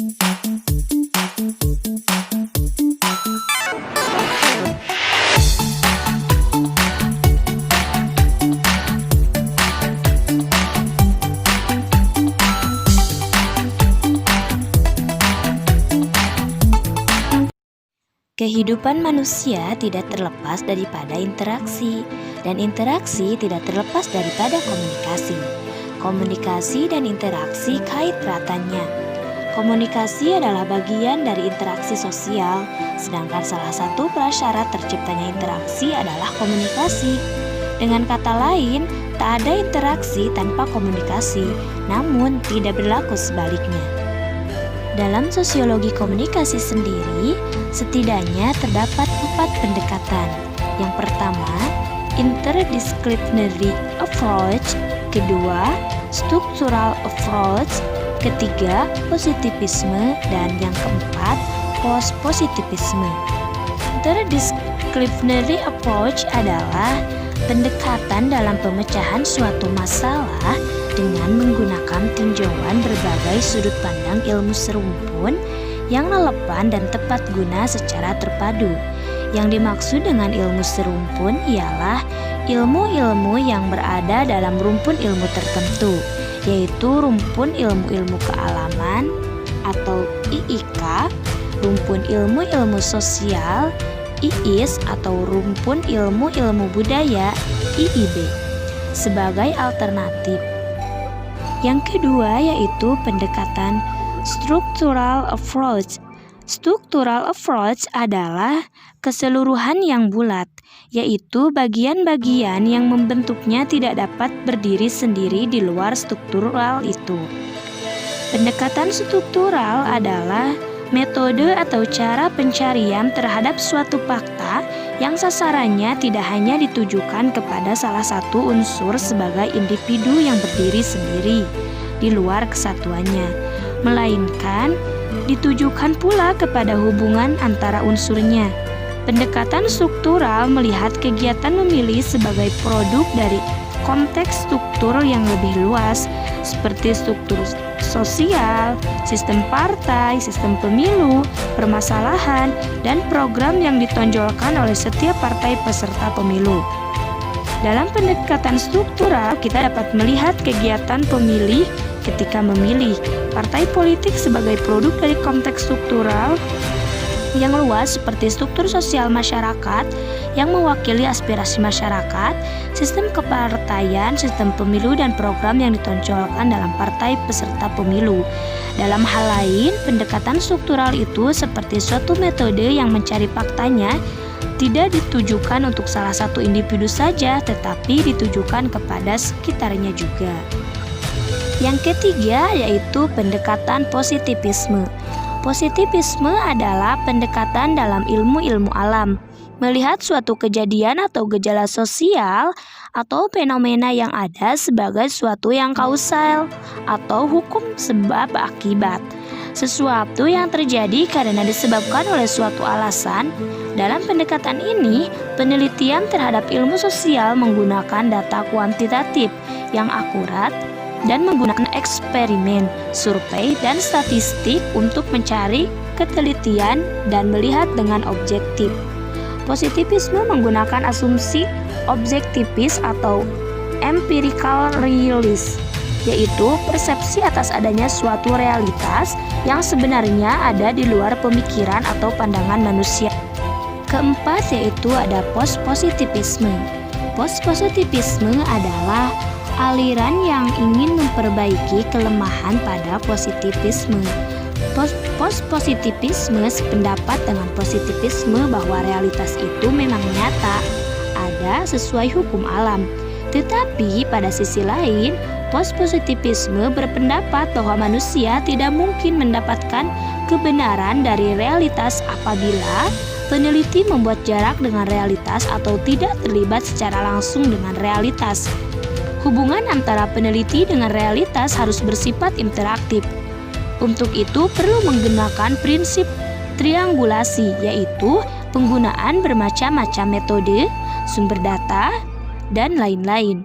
Kehidupan manusia tidak terlepas daripada interaksi, dan interaksi tidak terlepas daripada komunikasi. Komunikasi dan interaksi kait eratannya. Komunikasi adalah bagian dari interaksi sosial, sedangkan salah satu prasyarat terciptanya interaksi adalah komunikasi. Dengan kata lain, tak ada interaksi tanpa komunikasi, namun tidak berlaku sebaliknya. Dalam sosiologi komunikasi sendiri, setidaknya terdapat 4 pendekatan. Yang pertama, interdisciplinary approach, kedua, structural approach, ketiga, positivisme, dan yang keempat, post-positivisme. Interdisciplinary approach adalah pendekatan dalam pemecahan suatu masalah dengan menggunakan tinjauan berbagai sudut pandang ilmu serumpun yang relevan dan tepat guna secara terpadu. Yang dimaksud dengan ilmu serumpun ialah ilmu-ilmu yang berada dalam rumpun ilmu tertentu, yaitu rumpun ilmu-ilmu kealaman atau IIK, rumpun ilmu-ilmu sosial, IIS, atau rumpun ilmu-ilmu budaya, IIB, sebagai alternatif. Yang kedua yaitu pendekatan structural approach. Structural approach adalah keseluruhan yang bulat, yaitu bagian-bagian yang membentuknya tidak dapat berdiri sendiri di luar struktural itu. Pendekatan struktural adalah metode atau cara pencarian terhadap suatu fakta yang sasarannya tidak hanya ditujukan kepada salah satu unsur sebagai individu yang berdiri sendiri di luar kesatuannya, melainkan ditujukan pula kepada hubungan antara unsurnya. Pendekatan struktural melihat kegiatan memilih sebagai produk dari konteks struktur yang lebih luas, seperti struktur sosial, sistem partai, sistem pemilu, permasalahan, dan program yang ditonjolkan oleh setiap partai peserta pemilu. Dalam pendekatan struktural, kita dapat melihat kegiatan pemilih ketika memilih partai politik sebagai produk dari konteks struktural yang luas seperti struktur sosial masyarakat yang mewakili aspirasi masyarakat, sistem kepartaian, sistem pemilu, dan program yang ditonjolkan dalam partai peserta pemilu. Dalam hal lain, pendekatan struktural itu seperti suatu metode yang mencari faktanya tidak ditujukan untuk salah satu individu saja, tetapi ditujukan kepada sekitarnya juga. Yang ketiga yaitu pendekatan positivisme. Positivisme adalah pendekatan dalam ilmu-ilmu alam, melihat suatu kejadian atau gejala sosial atau fenomena yang ada sebagai suatu yang kausal atau hukum sebab akibat. Sesuatu yang terjadi karena disebabkan oleh suatu alasan. Dalam pendekatan ini, penelitian terhadap ilmu sosial menggunakan data kuantitatif yang akurat dan menggunakan eksperimen, survei, dan statistik untuk mencari ketelitian dan melihat dengan objektif. Positivisme menggunakan asumsi objektivis atau empirical realist, yaitu persepsi atas adanya suatu realitas yang sebenarnya ada di luar pemikiran atau pandangan manusia. Keempat yaitu ada post-positivisme. Post-positivisme adalah aliran yang ingin memperbaiki kelemahan pada positivisme. Post-positivisme sependapat dengan positivisme bahwa realitas itu memang nyata, ada sesuai hukum alam. Tetapi pada sisi lain, post-positivisme berpendapat bahwa manusia tidak mungkin mendapatkan kebenaran dari realitas apabila peneliti membuat jarak dengan realitas atau tidak terlibat secara langsung dengan realitas. Hubungan antara peneliti dengan realitas harus bersifat interaktif. Untuk itu perlu menggunakan prinsip triangulasi, yaitu penggunaan bermacam-macam metode, sumber data, dan lain-lain.